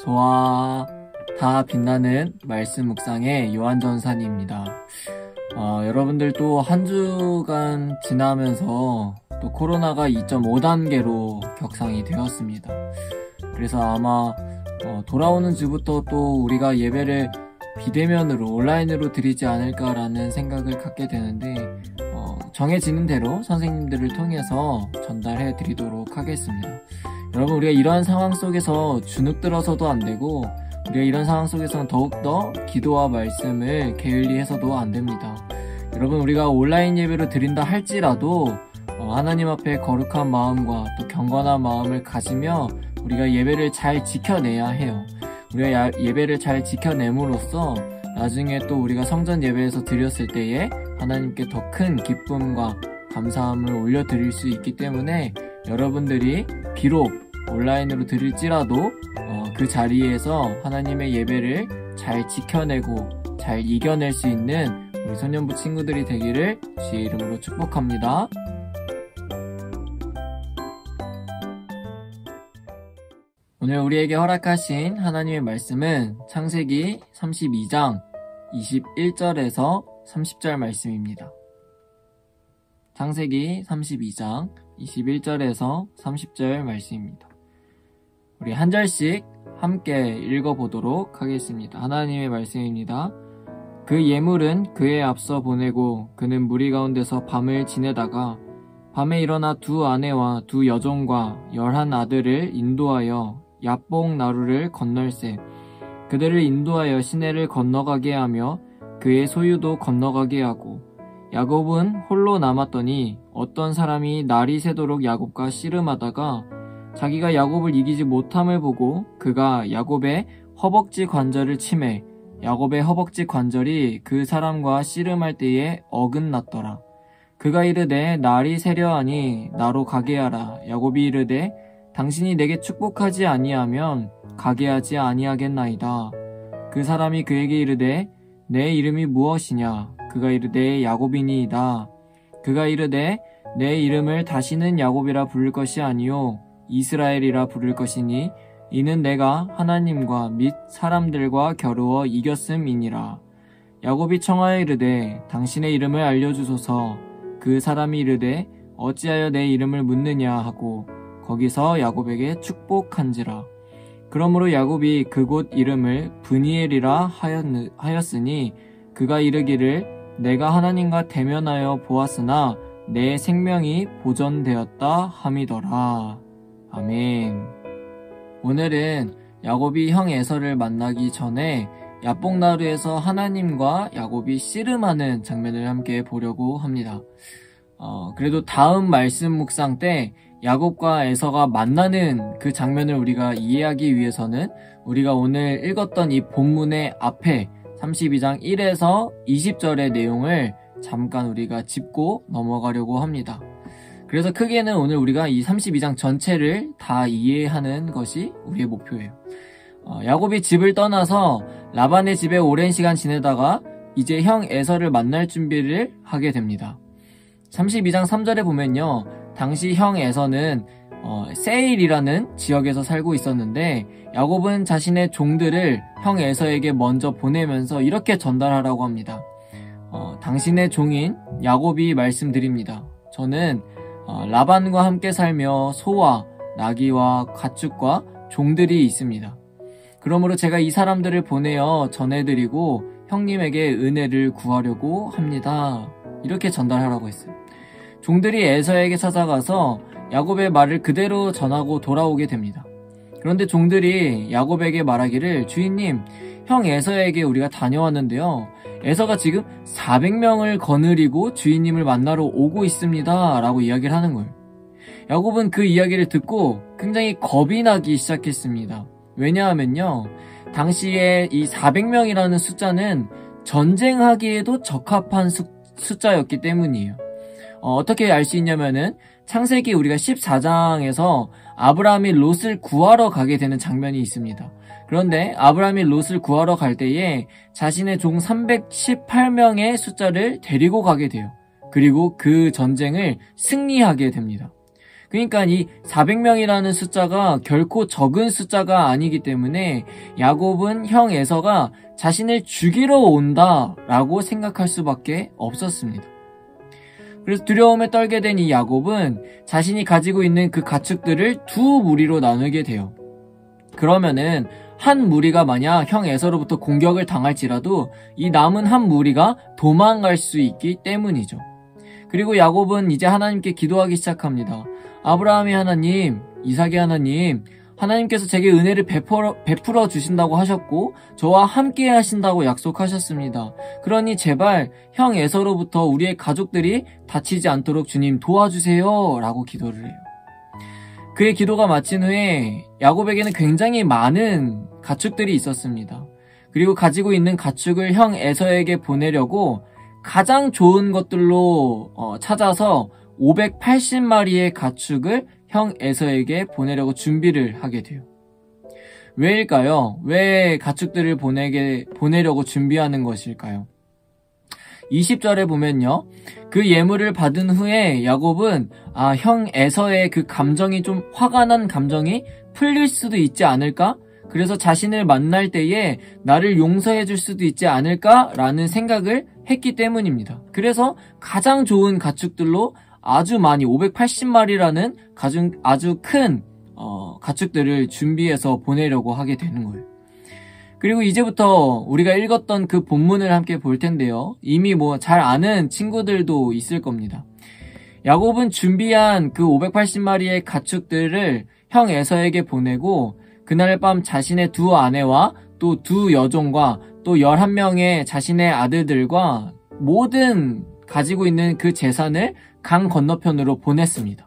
소아 다 빛나는 말씀 묵상의 요한전사님입니다. 여러분들 또 한 주간 지나면서 또 코로나가 2.5단계로 격상이 되었습니다. 그래서 아마 돌아오는 주부터 또 우리가 예배를 비대면으로 온라인으로 드리지 않을까라는 생각을 갖게 되는데 정해지는 대로 선생님들을 통해서 전달해 드리도록 하겠습니다. 여러분, 우리가 이러한 상황 속에서 주눅들어서도 안 되고, 우리가 이런 상황 속에서는 더욱더 기도와 말씀을 게을리해서도 안 됩니다. 여러분, 우리가 온라인 예배로 드린다 할지라도 하나님 앞에 거룩한 마음과 또 경건한 마음을 가지며 우리가 예배를 잘 지켜내야 해요. 우리가 예배를 잘 지켜냄으로써 나중에 또 우리가 성전 예배에서 드렸을 때에 하나님께 더 큰 기쁨과 감사함을 올려드릴 수 있기 때문에 여러분들이 비록 온라인으로 드릴지라도 그 자리에서 하나님의 예배를 잘 지켜내고 잘 이겨낼 수 있는 우리 소년부 친구들이 되기를 주의 이름으로 축복합니다. 오늘 우리에게 허락하신 하나님의 말씀은 창세기 32장 21절에서 30절 말씀입니다. 창세기 32장 21절에서 30절 말씀입니다. 우리 한 절씩 함께 읽어보도록 하겠습니다. 하나님의 말씀입니다. 그 예물은 그에 앞서 보내고 그는 무리 가운데서 밤을 지내다가 밤에 일어나 두 아내와 두 여종과 11 아들을 인도하여 야복 나루를 건널세. 그들을 인도하여 시내를 건너가게 하며 그의 소유도 건너가게 하고 야곱은 홀로 남았더니 어떤 사람이 날이 새도록 야곱과 씨름하다가 자기가 야곱을 이기지 못함을 보고 그가 야곱의 허벅지 관절을 치매 야곱의 허벅지 관절이 그 사람과 씨름할 때에 어긋났더라. 그가 이르되 날이 새려하니 나로 가게 하라. 야곱이 이르되 당신이 내게 축복하지 아니하면 가게 하지 아니하겠나이다. 그 사람이 그에게 이르되 내 이름이 무엇이냐? 그가 이르되 야곱이니이다. 그가 이르되 내 이름을 다시는 야곱이라 부를 것이 아니요 이스라엘이라 부를 것이니 이는 내가 하나님과 및 사람들과 겨루어 이겼음이니라. 야곱이 청하여 이르되 당신의 이름을 알려주소서. 그 사람이 이르되 어찌하여 내 이름을 묻느냐 하고 거기서 야곱에게 축복한지라. 그러므로 야곱이 그곳 이름을 브니엘이라 하였으니 그가 이르기를 내가 하나님과 대면하여 보았으나 내 생명이 보존되었다 함이더라. 아멘. 오늘은 야곱이 형 에서를 만나기 전에 야복나루에서 하나님과 야곱이 씨름하는 장면을 함께 보려고 합니다. 그래도 다음 말씀 묵상 때 야곱과 에서가 만나는 그 장면을 우리가 이해하기 위해서는 우리가 오늘 읽었던 이 본문의 앞에 32장 1에서 20절의 내용을 잠깐 우리가 짚고 넘어가려고 합니다. 그래서 크게는 오늘 우리가 이 32장 전체를 다 이해하는 것이 우리의 목표예요. 야곱이 집을 떠나서 라반의 집에 오랜 시간 지내다가 이제 형 에서를 만날 준비를 하게 됩니다. 32장 3절에 보면요. 당시 형 에서는 세일이라는 지역에서 살고 있었는데 야곱은 자신의 종들을 형 에서에게 먼저 보내면서 이렇게 전달하라고 합니다. 당신의 종인 야곱이 말씀드립니다. 저는 라반과 함께 살며 소와 나귀와 가축과 종들이 있습니다. 그러므로 제가 이 사람들을 보내어 전해드리고 형님에게 은혜를 구하려고 합니다. 이렇게 전달하라고 했어요. 종들이 에서에게 찾아가서 야곱의 말을 그대로 전하고 돌아오게 됩니다. 그런데 종들이 야곱에게 말하기를 주인님, 형 에서에게 우리가 다녀왔는데요. 에서가 지금 400명을 거느리고 주인님을 만나러 오고 있습니다. 라고 이야기를 하는 거예요. 야곱은 그 이야기를 듣고 굉장히 겁이 나기 시작했습니다. 왜냐하면요. 당시에 이 400명이라는 숫자는 전쟁하기에도 적합한 숫자였기 때문이에요. 어떻게 알 수 있냐면은 창세기 우리가 14장에서 아브라함이 롯을 구하러 가게 되는 장면이 있습니다. 그런데 아브라함이 롯을 구하러 갈 때에 자신의 종 318명의 숫자를 데리고 가게 돼요. 그리고 그 전쟁을 승리하게 됩니다. 그러니까 이 400명이라는 숫자가 결코 적은 숫자가 아니기 때문에 야곱은 형 에서가 자신을 죽이러 온다라고 생각할 수밖에 없었습니다. 그래서 두려움에 떨게 된 이 야곱은 자신이 가지고 있는 그 가축들을 두 무리로 나누게 돼요. 그러면은 한 무리가 만약 형 에서로부터 공격을 당할지라도 이 남은 한 무리가 도망갈 수 있기 때문이죠. 그리고 야곱은 이제 하나님께 기도하기 시작합니다. 아브라함의 하나님, 이삭의 하나님, 하나님께서 제게 은혜를 베풀어 주신다고 하셨고 저와 함께 하신다고 약속하셨습니다. 그러니 제발 형 에서로부터 우리의 가족들이 다치지 않도록 주님 도와주세요 라고 기도를 해요. 그의 기도가 마친 후에 야곱에게는 굉장히 많은 가축들이 있었습니다. 그리고 가지고 있는 가축을 형 에서에게 보내려고 가장 좋은 것들로 찾아서 580마리의 가축을 형 에서에게 보내려고 준비를 하게 돼요. 왜일까요? 왜 가축들을 보내려고 준비하는 것일까요? 20절에 보면요. 그 예물을 받은 후에 야곱은 형 에서의 그 감정이 좀 화가 난 감정이 풀릴 수도 있지 않을까? 그래서 자신을 만날 때에 나를 용서해 줄 수도 있지 않을까라는 생각을 했기 때문입니다. 그래서 가장 좋은 가축들로 아주 많이 580마리라는 아주 큰 가축들을 준비해서 보내려고 하게 되는 거예요. 그리고 이제부터 우리가 읽었던 그 본문을 함께 볼 텐데요. 이미 잘 아는 친구들도 있을 겁니다. 야곱은 준비한 그 580마리의 가축들을 형 에서에게 보내고 그날 밤 자신의 두 아내와 또 두 여종과 또 11명의 자신의 아들들과 모든 가지고 있는 그 재산을 강 건너편으로 보냈습니다.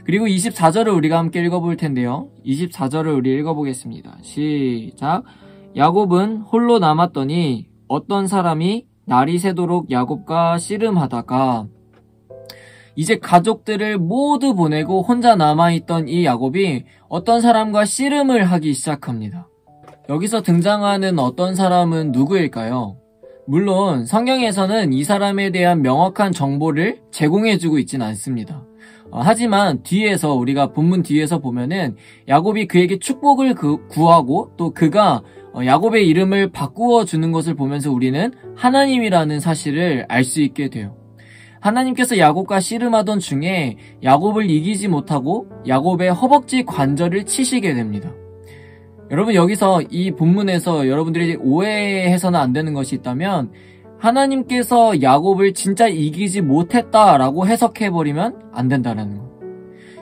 그리고 24절을 우리가 함께 읽어볼 텐데요. 24절을 우리 읽어보겠습니다. 시작. 야곱은 홀로 남았더니 어떤 사람이 날이 새도록 야곱과 씨름하다가 이제 가족들을 모두 보내고 혼자 남아있던 이 야곱이 어떤 사람과 씨름을 하기 시작합니다. 여기서 등장하는 어떤 사람은 누구일까요? 물론 성경에서는 이 사람에 대한 명확한 정보를 제공해주고 있진 않습니다. 하지만 뒤에서 우리가 본문 뒤에서 보면은 야곱이 그에게 축복을 구하고 또 그가 야곱의 이름을 바꾸어 주는 것을 보면서 우리는 하나님이라는 사실을 알 수 있게 돼요. 하나님께서 야곱과 씨름하던 중에 야곱을 이기지 못하고 야곱의 허벅지 관절을 치시게 됩니다. 여러분 여기서 이 본문에서 여러분들이 오해해서는 안 되는 것이 있다면 하나님께서 야곱을 진짜 이기지 못했다라고 해석해버리면 안 된다는 거.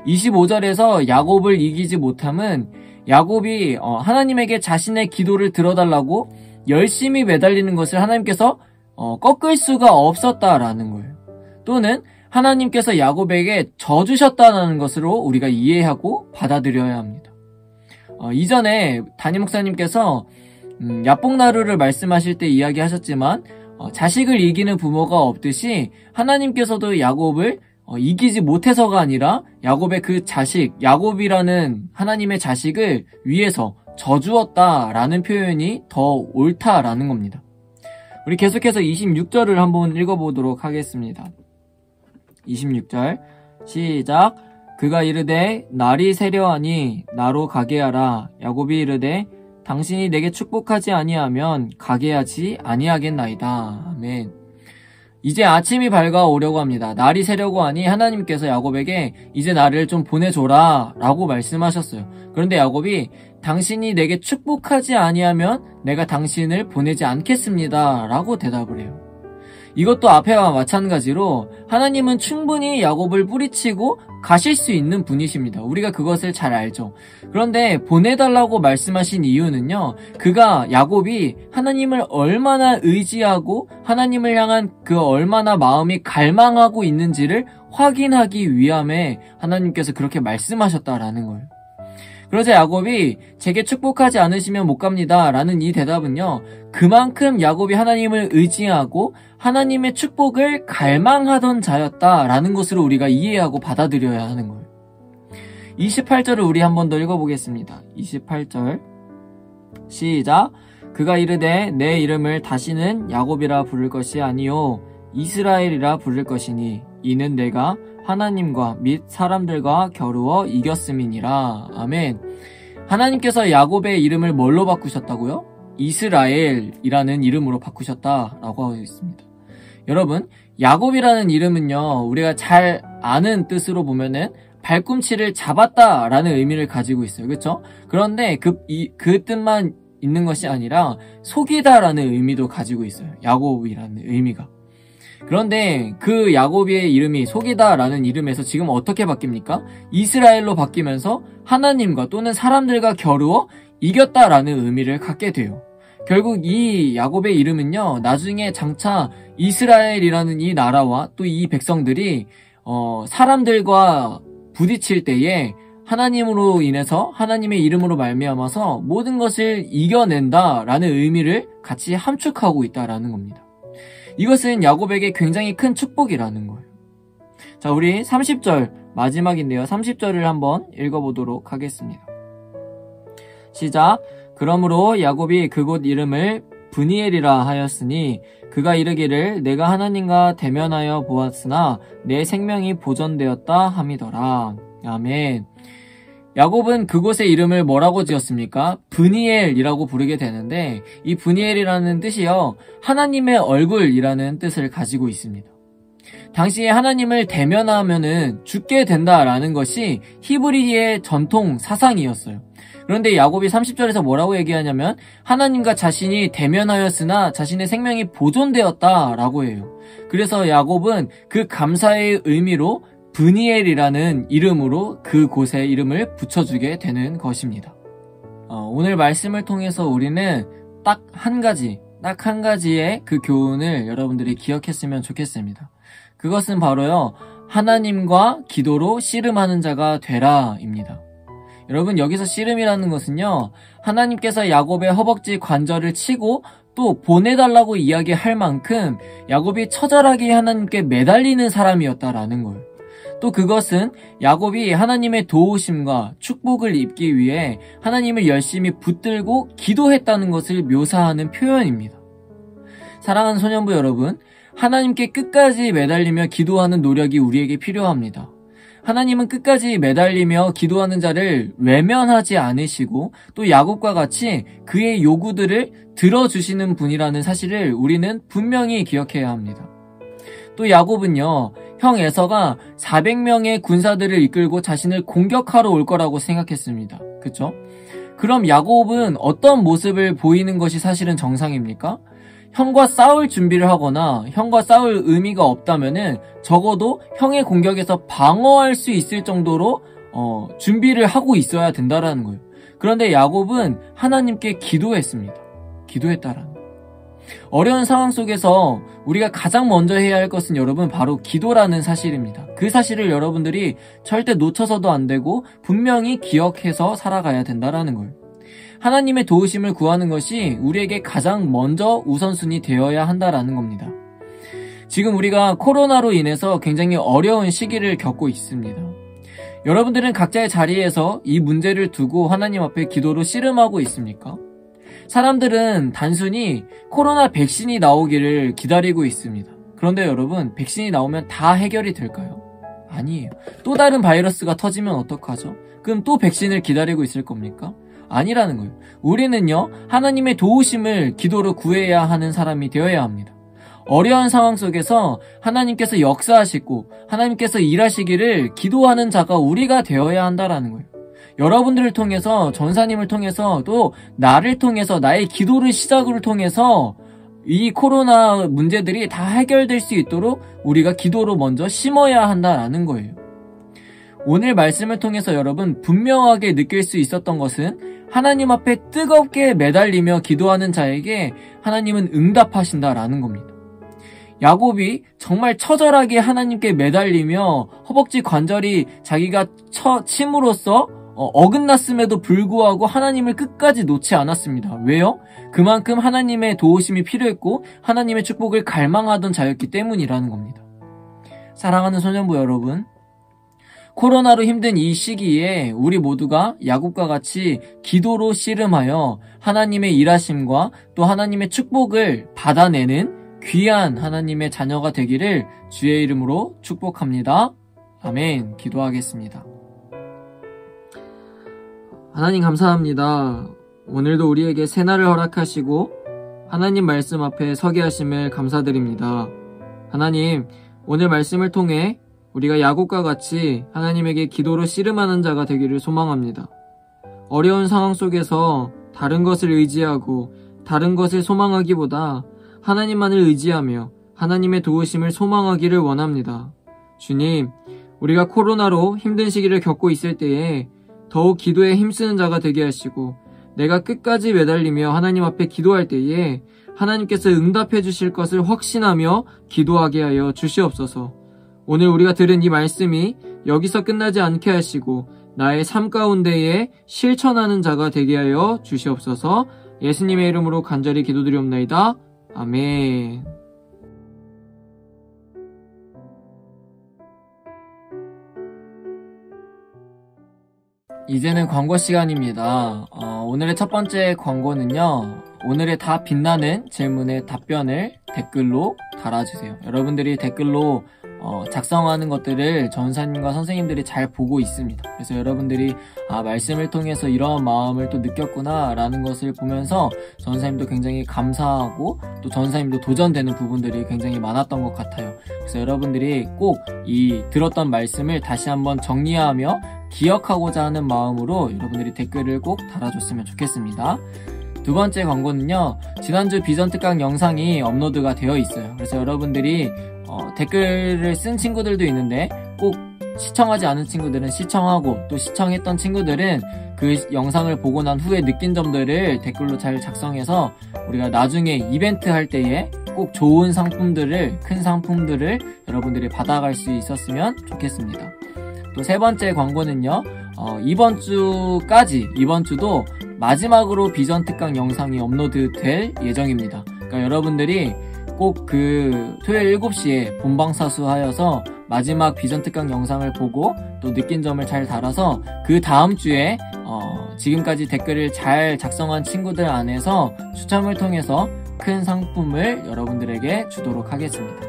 25절에서 야곱을 이기지 못함은 야곱이 하나님에게 자신의 기도를 들어달라고 열심히 매달리는 것을 하나님께서 꺾을 수가 없었다라는 거예요. 또는 하나님께서 야곱에게 져주셨다는 것으로 우리가 이해하고 받아들여야 합니다. 이전에 담임 목사님께서 야뽕나루를 말씀하실 때 이야기하셨지만 자식을 이기는 부모가 없듯이 하나님께서도 야곱을 이기지 못해서가 아니라 야곱의 그 자식, 야곱이라는 하나님의 자식을 위해서 져주었다라는 표현이 더 옳다라는 겁니다. 우리 계속해서 26절을 한번 읽어보도록 하겠습니다. 26절 시작. 그가 이르되 날이 새려하니 나로 가게 하라. 야곱이 이르되 당신이 내게 축복하지 아니하면 가게 하지 아니하겠나이다. 아멘. 이제 아침이 밝아오려고 합니다. 날이 새려고 하니 하나님께서 야곱에게 이제 나를 좀 보내줘라 라고 말씀하셨어요. 그런데 야곱이 당신이 내게 축복하지 아니하면 내가 당신을 보내지 않겠습니다 라고 대답을 해요. 이것도 앞에와 마찬가지로 하나님은 충분히 야곱을 뿌리치고 가실 수 있는 분이십니다. 우리가 그것을 잘 알죠. 그런데 보내달라고 말씀하신 이유는요, 야곱이 하나님을 얼마나 의지하고 하나님을 향한 그 얼마나 마음이 갈망하고 있는지를 확인하기 위함에 하나님께서 그렇게 말씀하셨다라는 거예요. 그러자 야곱이 제게 축복하지 않으시면 못 갑니다 라는 이 대답은요, 그만큼 야곱이 하나님을 의지하고 하나님의 축복을 갈망하던 자였다라는 것으로 우리가 이해하고 받아들여야 하는 거예요. 28절을 우리 한 번 더 읽어보겠습니다. 28절 시작. 그가 이르되 내 이름을 다시는 야곱이라 부를 것이 아니요 이스라엘이라 부를 것이니 이는 내가 하나님과 및 사람들과 겨루어 이겼음이니라. 아멘. 하나님께서 야곱의 이름을 뭘로 바꾸셨다고요? 이스라엘이라는 이름으로 바꾸셨다라고 하고 있습니다. 여러분, 야곱이라는 이름은요, 우리가 잘 아는 뜻으로 보면은 발꿈치를 잡았다라는 의미를 가지고 있어요. 그렇죠? 그런데 그 뜻만 있는 것이 아니라 속이다라는 의미도 가지고 있어요. 야곱이라는 의미가. 그런데 그 야곱의 이름이 속이다라는 이름에서 지금 어떻게 바뀝니까? 이스라엘로 바뀌면서 하나님과 또는 사람들과 겨루어 이겼다라는 의미를 갖게 돼요. 결국 이 야곱의 이름은요, 나중에 장차 이스라엘이라는 이 나라와 또 이 백성들이 사람들과 부딪힐 때에 하나님으로 인해서 하나님의 이름으로 말미암아서 모든 것을 이겨낸다라는 의미를 같이 함축하고 있다라는 겁니다. 이것은 야곱에게 굉장히 큰 축복이라는 거예요. 자, 우리 30절 마지막인데요. 30절을 한번 읽어보도록 하겠습니다. 시작. 그러므로 야곱이 그곳 이름을 브니엘이라 하였으니 그가 이르기를 내가 하나님과 대면하여 보았으나 내 생명이 보존되었다 함이더라. 아멘. 야곱은 그곳의 이름을 뭐라고 지었습니까? 브니엘이라고 부르게 되는데 이 브니엘이라는 뜻이요, 하나님의 얼굴이라는 뜻을 가지고 있습니다. 당시에 하나님을 대면하면은 죽게 된다라는 것이 히브리의 전통 사상이었어요. 그런데 야곱이 30절에서 뭐라고 얘기하냐면 하나님과 자신이 대면하였으나 자신의 생명이 보존되었다라고 해요. 그래서 야곱은 그 감사의 의미로 브니엘이라는 이름으로 그곳의 이름을 붙여주게 되는 것입니다. 오늘 말씀을 통해서 우리는 딱 한 가지의 그 교훈을 여러분들이 기억했으면 좋겠습니다. 그것은 바로요, 하나님과 기도로 씨름하는 자가 되라입니다. 여러분, 여기서 씨름이라는 것은요, 하나님께서 야곱의 허벅지 관절을 치고 또 보내달라고 이야기할 만큼 야곱이 처절하게 하나님께 매달리는 사람이었다라는 거예요. 또 그것은 야곱이 하나님의 도우심과 축복을 입기 위해 하나님을 열심히 붙들고 기도했다는 것을 묘사하는 표현입니다. 사랑하는 소년부 여러분, 하나님께 끝까지 매달리며 기도하는 노력이 우리에게 필요합니다. 하나님은 끝까지 매달리며 기도하는 자를 외면하지 않으시고 또 야곱과 같이 그의 요구들을 들어주시는 분이라는 사실을 우리는 분명히 기억해야 합니다. 또 야곱은요, 형 에서가 400명의 군사들을 이끌고 자신을 공격하러 올 거라고 생각했습니다. 그쵸? 그럼 야곱은 어떤 모습을 보이는 것이 사실은 정상입니까? 형과 싸울 준비를 하거나 형과 싸울 의미가 없다면은 적어도 형의 공격에서 방어할 수 있을 정도로 준비를 하고 있어야 된다라는 거예요. 그런데 야곱은 하나님께 기도했다라는 거예요. 어려운 상황 속에서 우리가 가장 먼저 해야 할 것은 여러분 바로 기도라는 사실입니다. 그 사실을 여러분들이 절대 놓쳐서도 안 되고 분명히 기억해서 살아가야 된다라는 거예요. 하나님의 도우심을 구하는 것이 우리에게 가장 먼저 우선순위 되어야 한다라는 겁니다. 지금 우리가 코로나로 인해서 굉장히 어려운 시기를 겪고 있습니다. 여러분들은 각자의 자리에서 이 문제를 두고 하나님 앞에 기도로 씨름하고 있습니까? 사람들은 단순히 코로나 백신이 나오기를 기다리고 있습니다. 그런데 여러분, 백신이 나오면 다 해결이 될까요? 아니에요. 또 다른 바이러스가 터지면 어떡하죠? 그럼 또 백신을 기다리고 있을 겁니까? 아니라는 거예요. 우리는요, 하나님의 도우심을 기도로 구해야 하는 사람이 되어야 합니다. 어려운 상황 속에서 하나님께서 역사하시고 하나님께서 일하시기를 기도하는 자가 우리가 되어야 한다라는 거예요. 여러분들을 통해서, 전사님을 통해서, 또 나를 통해서, 나의 기도를 시작으로 통해서 이 코로나 문제들이 다 해결될 수 있도록 우리가 기도로 먼저 심어야 한다라는 거예요. 오늘 말씀을 통해서 여러분 분명하게 느낄 수 있었던 것은 하나님 앞에 뜨겁게 매달리며 기도하는 자에게 하나님은 응답하신다라는 겁니다. 야곱이 정말 처절하게 하나님께 매달리며 허벅지 관절이 자기가 침으로써 어긋났음에도 불구하고 하나님을 끝까지 놓지 않았습니다. 왜요? 그만큼 하나님의 도우심이 필요했고 하나님의 축복을 갈망하던 자였기 때문이라는 겁니다. 사랑하는 소년부 여러분, 코로나로 힘든 이 시기에 우리 모두가 야곱과 같이 기도로 씨름하여 하나님의 일하심과 또 하나님의 축복을 받아내는 귀한 하나님의 자녀가 되기를 주의 이름으로 축복합니다. 아멘. 기도하겠습니다. 하나님 감사합니다. 오늘도 우리에게 새날을 허락하시고 하나님 말씀 앞에 서게 하심을 감사드립니다. 하나님, 오늘 말씀을 통해 우리가 야곱과 같이 하나님에게 기도로 씨름하는 자가 되기를 소망합니다. 어려운 상황 속에서 다른 것을 의지하고 다른 것을 소망하기보다 하나님만을 의지하며 하나님의 도우심을 소망하기를 원합니다. 주님, 우리가 코로나로 힘든 시기를 겪고 있을 때에 더욱 기도에 힘쓰는 자가 되게 하시고 내가 끝까지 매달리며 하나님 앞에 기도할 때에 하나님께서 응답해 주실 것을 확신하며 기도하게 하여 주시옵소서. 오늘 우리가 들은 이 말씀이 여기서 끝나지 않게 하시고 나의 삶 가운데에 실천하는 자가 되게 하여 주시옵소서. 예수님의 이름으로 간절히 기도드리옵나이다. 아멘. 이제는 광고 시간입니다. 오늘의 첫 번째 광고는요. 오늘의 다 빛나는 질문의 답변을 댓글로 달아주세요. 여러분들이 댓글로 작성하는 것들을 전사님과 선생님들이 잘 보고 있습니다. 그래서 여러분들이 말씀을 통해서 이런 마음을 또 느꼈구나 라는 것을 보면서 전사님도 굉장히 감사하고 또 전사님도 도전되는 부분들이 굉장히 많았던 것 같아요. 그래서 여러분들이 꼭 이 들었던 말씀을 다시 한번 정리하며 기억하고자 하는 마음으로 여러분들이 댓글을 꼭 달아줬으면 좋겠습니다. 두 번째 광고는요. 지난주 비전 특강 영상이 업로드가 되어 있어요. 그래서 여러분들이 댓글을 쓴 친구들도 있는데 꼭 시청하지 않은 친구들은 시청하고 또 시청했던 친구들은 그 영상을 보고 난 후에 느낀 점들을 댓글로 잘 작성해서 우리가 나중에 이벤트 할 때에 꼭 좋은 상품들을, 큰 상품들을 여러분들이 받아갈 수 있었으면 좋겠습니다. 또 세 번째 광고는요. 이번 주도 마지막으로 비전 특강 영상이 업로드 될 예정입니다. 그러니까 여러분들이 꼭 그 토요일 7시에 본방사수하여서 마지막 비전 특강 영상을 보고 또 느낀 점을 잘 달아서 그 다음 주에 지금까지 댓글을 잘 작성한 친구들 안에서 추첨을 통해서 큰 상품을 여러분들에게 주도록 하겠습니다.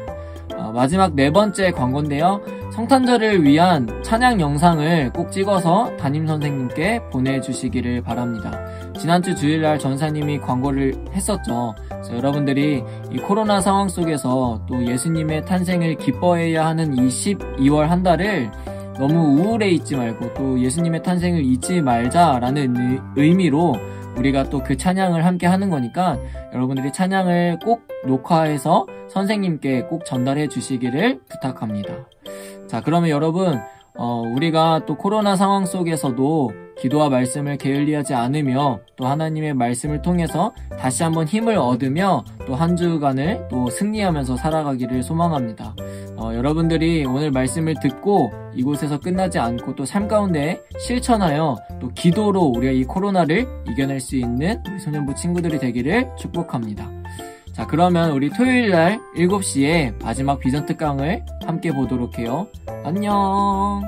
마지막 네 번째 광고인데요. 성탄절을 위한 찬양 영상을 꼭 찍어서 담임선생님께 보내주시기를 바랍니다. 지난주 주일날 전사님이 광고를 했었죠. 그래서 여러분들이 이 코로나 상황 속에서 또 예수님의 탄생을 기뻐해야 하는 이 12월 한 달을 너무 우울해 있지 말고 또 예수님의 탄생을 잊지 말자라는 의미로 우리가 또 그 찬양을 함께 하는 거니까 여러분들이 찬양을 꼭 녹화해서 선생님께 꼭 전달해 주시기를 부탁합니다. 자, 그러면 여러분 우리가 또 코로나 상황 속에서도 기도와 말씀을 게을리하지 않으며 또 하나님의 말씀을 통해서 다시 한번 힘을 얻으며 또 한 주간을 또 승리하면서 살아가기를 소망합니다. 여러분들이 오늘 말씀을 듣고 이곳에서 끝나지 않고 또 삶 가운데 실천하여 또 기도로 우리가 이 코로나를 이겨낼 수 있는 우리 소년부 친구들이 되기를 축복합니다. 자, 그러면 우리 토요일날 7시에 마지막 비전 특강을 함께 보도록 해요. 안녕.